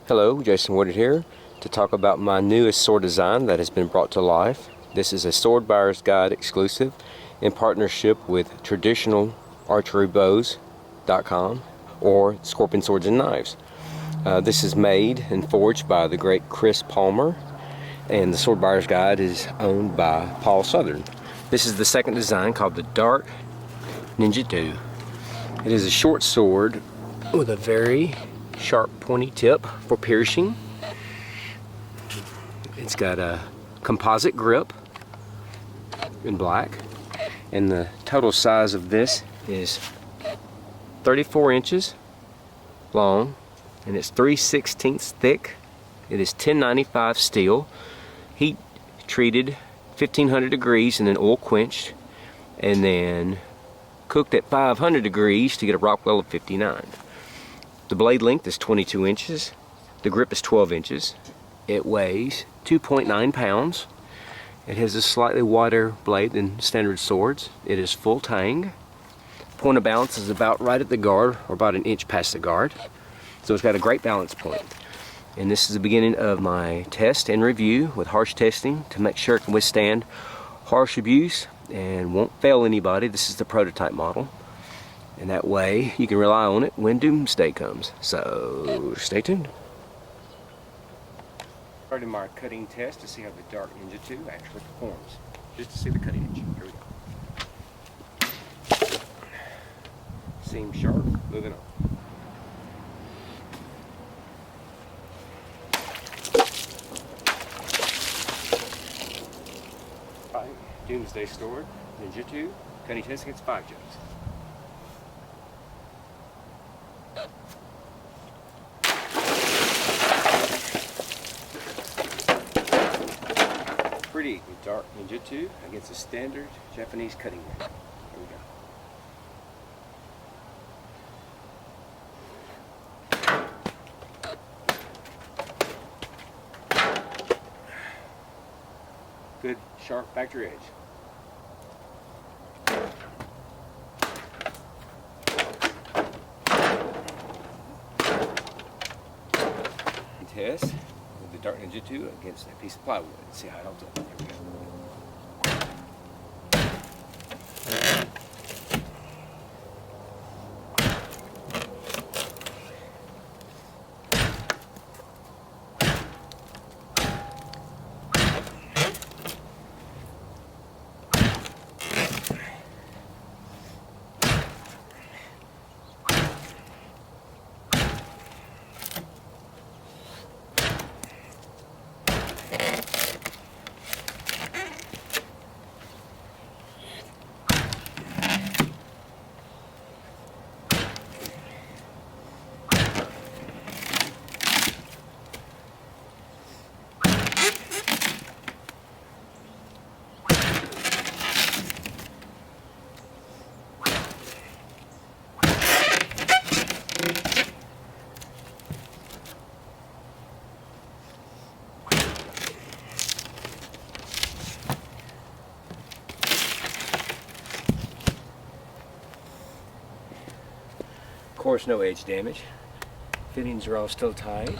Hello, Jason Woodard here to talk about my newest sword design that has been brought to life. This is a Sword Buyer's Guide exclusive in partnership with traditionalarcherybows.com or Scorpion Swords and Knives. This is made and forged by the great Chris Palmer, and the Sword Buyer's Guide is owned by Paul Southern. This is the second design, called the Dark Ninjato. It is a short sword with a very sharp pointy tip for piercing. It's got a composite grip in black, and the total size of this is 34 inches long, and it's 3/16 thick. It is 1095 steel, heat treated 1500 degrees and then oil quenched, and then cooked at 500 degrees to get a Rockwell of 59. The blade length is 22 inches. The grip is 12 inches. It weighs 2.9 pounds. It has a slightly wider blade than standard swords. It is full tang. Point of balance is about right at the guard, or about an inch past the guard. So it's got a great balance point. And this is the beginning of my test and review with harsh testing to make sure it can withstand harsh abuse and won't fail anybody. This is the prototype model. And that way you can rely on it when doomsday comes. So stay tuned. Starting my cutting test to see how the Dark Ninjato actually performs. Just to see the cutting edge. Here we go. Seam sharp, moving on. Doomsday Sword Ninjato cutting test against 5 jugs. Pretty Dark Ninjato against a standard Japanese cutting ring. Here we go. Good sharp factory edge. Test with the Dark Ninjato against a piece of plywood. Let's see how it holds up. Here we go. Of course, no edge damage. Fittings are all still tight.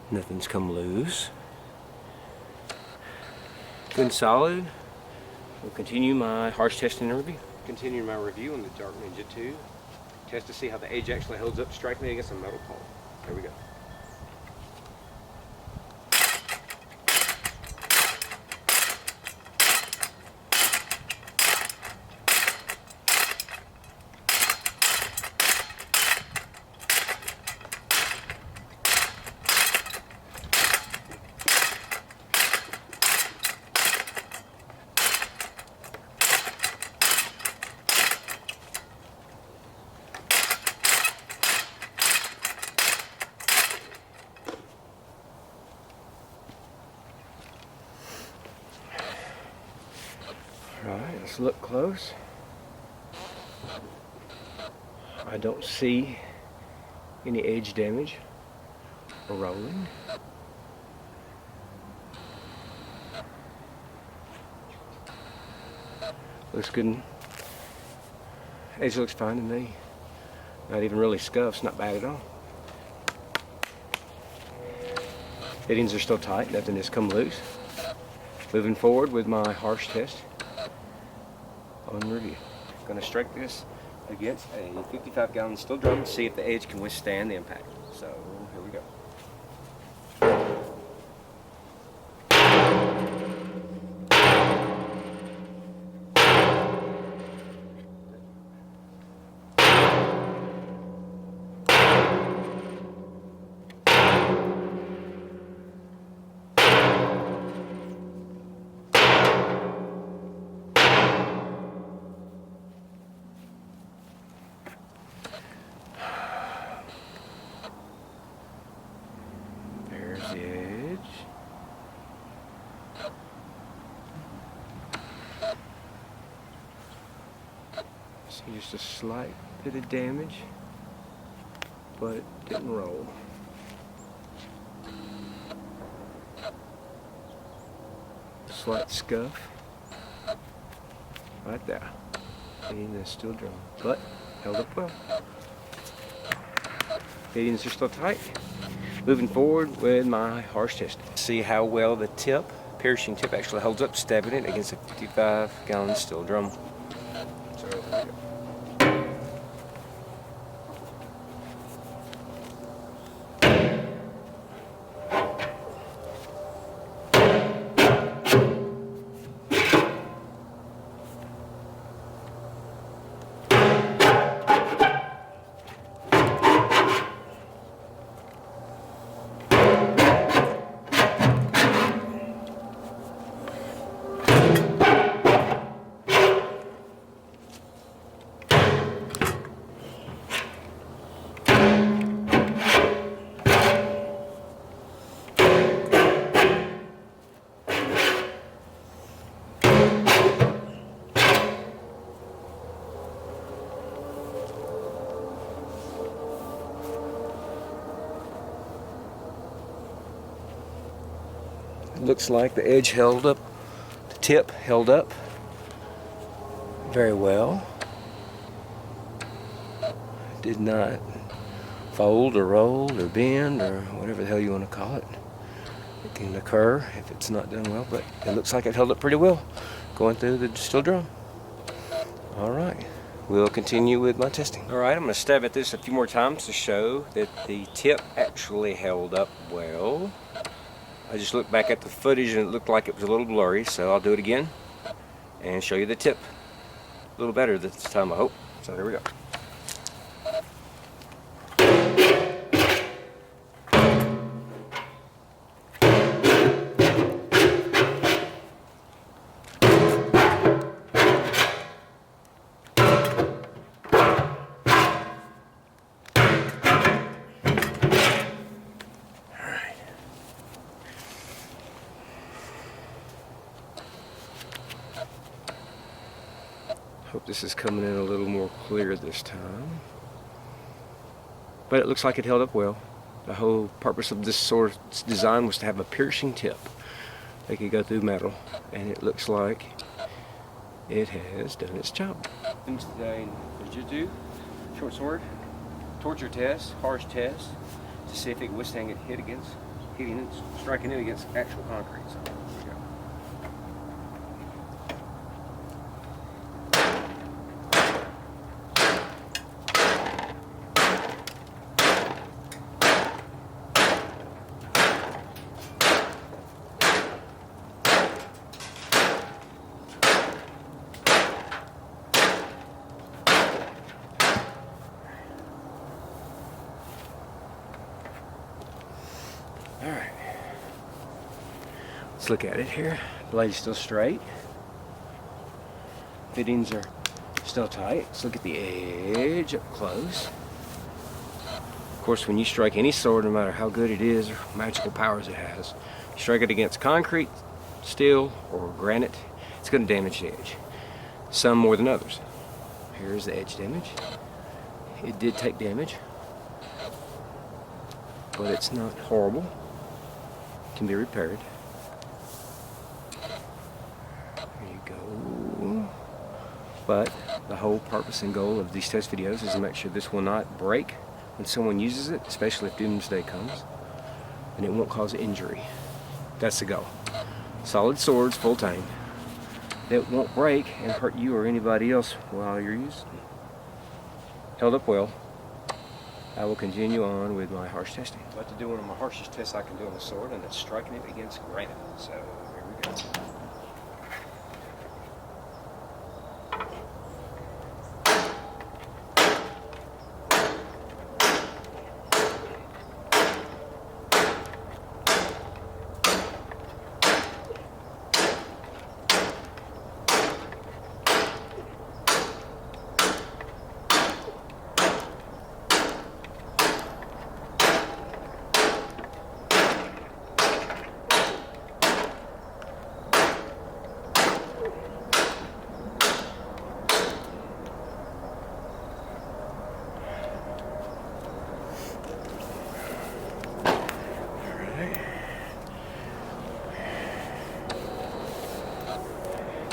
Nothing's come loose. Good and solid. We'll continue my harsh testing and review. Continuing my review on the Dark Ninjato. Test to see how the edge actually holds up strikingly against a metal pole. Here we go. Alright, let's look close. I don't see any edge damage or rolling. Looks good. Edge looks fine to me. Not even really scuffs, not bad at all. Fittings are still tight, nothing has come loose. Moving forward with my harsh test on review. Going to strike this against a 55-gallon steel drum to see if the edge can withstand the impact. So here we go. There's the edge. See just a slight bit of damage, but it didn't roll. Slight scuff right there in the steel drum, but held up well. Fittings are still tight. Moving forward with my harsh test. See how well the tip, piercing tip, actually holds up, stabbing it against a 55-gallon steel drum. So there we go. Looks like the edge held up, the tip held up very well. Did not fold or roll or bend or whatever the hell you want to call it. It can occur if it's not done well, but it looks like it held up pretty well going through the steel drum. All right, we'll continue with my testing. All right, I'm going to stab at this a few more times to show that the tip actually held up well. I just looked back at the footage and it looked like it was a little blurry, so I'll do it again and show you the tip a little better this time, I hope. So there we go. Hope this is coming in a little more clear this time. But it looks like it held up well. The whole purpose of this sort of design was to have a piercing tip that could go through metal, and it looks like it has done its job. Today, Ninjato short sword, torture test, harsh test, to see if it can withstand it striking it against actual concrete. So there we go. Alright, let's look at it here. Blade's still straight. Fittings are still tight. Let's look at the edge up close. Of course, when you strike any sword, no matter how good it is or magical powers it has, you strike it against concrete, steel, or granite, it's going to damage the edge. Some more than others. Here's the edge damage. It did take damage, but it's not horrible. Can be repaired. There you go. But The whole purpose and goal of these test videos is to make sure this will not break when someone uses it, especially if doomsday comes, and it won't cause injury. That's the goal. Solid swords, full tang, that won't break and hurt you or anybody else while you're using them. Held up well. I will continue on with my harsh testing. I'd like to do one of my harshest tests I can do on the sword, and that's striking it against granite. So here we go.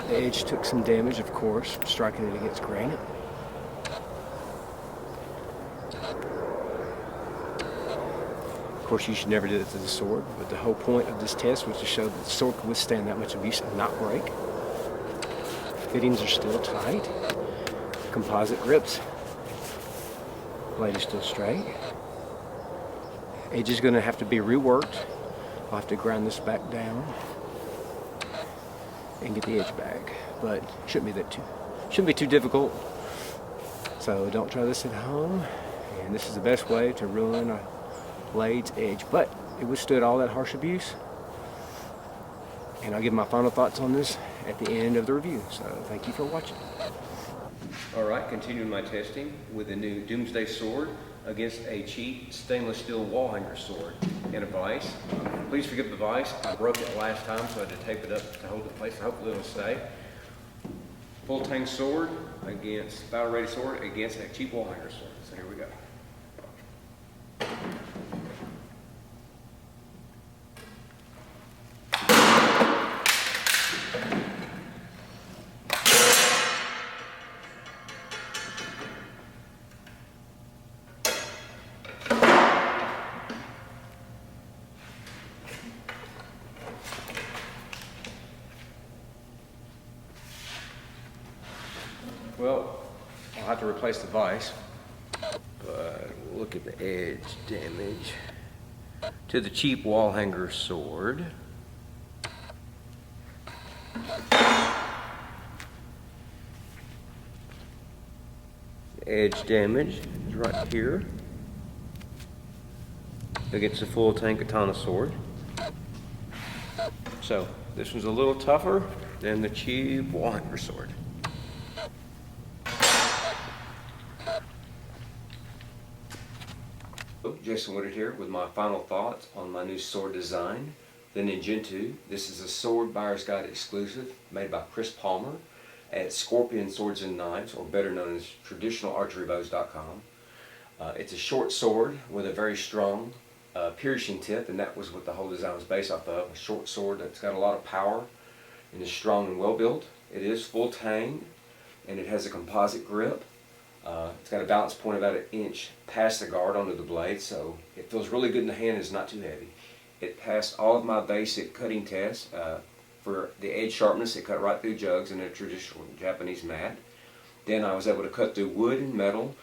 The edge took some damage, of course, from striking it against granite. Of course, you should never do that to the sword, but the whole point of this test was to show that the sword could withstand that much abuse and not break. Fittings are still tight. Composite grips. Blade is still straight. Edge is going to have to be reworked. I'll have to grind this back down and get the edge back, but shouldn't be too difficult. So don't try this at home, and this is the best way to ruin a blade's edge, but it withstood all that harsh abuse, and I'll give my final thoughts on this at the end of the review. So thank you for watching. Alright, continuing my testing with the new Doomsday sword against a cheap stainless steel wall hanger sword in a vise. Please forgive the vise. I broke it last time, so I had to tape it up to hold it in place. Hopefully it'll stay. Full tang sword against battle ready sword against a cheap wall hanger sword. So here we go. Well, I'll have to replace the vise, but look at the edge damage to the cheap wall hanger sword. The edge damage is right here against the full tang katana sword. So this one's a little tougher than the cheap wall hanger sword. Jason Woodard here with my final thoughts on my new sword design, the Ninjato. This is a Sword Buyer's Guide exclusive made by Chris Palmer at Scorpion Swords and Knives, or better known as traditionalarcherybows.com. It's a short sword with a very strong piercing tip, and that was what the whole design was based off of. A short sword that's got a lot of power and is strong and well built. It is full tang, and it has a composite grip. It's got a balance point about 1 inch past the guard onto the blade, so it feels really good in the hand and it's not too heavy. It passed all of my basic cutting tests. For the edge sharpness, it cut right through jugs in a traditional Japanese mat. Then I was able to cut through wood and metal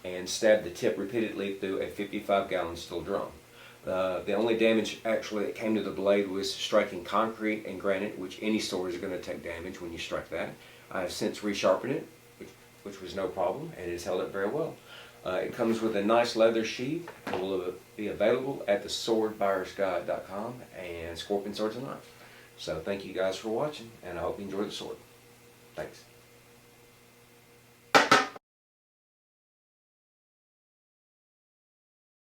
and stab the tip repeatedly through a 55-gallon steel drum. The only damage actually that came to the blade was striking concrete and granite, which any sword is going to take damage when you strike that. I have since resharpened it, which was no problem, and it's held up very well. It comes with a nice leather sheath and will be available at the swordbuyersguide.com and Scorpion Swords and Knives. So thank you guys for watching, and I hope you enjoy the sword. Thanks.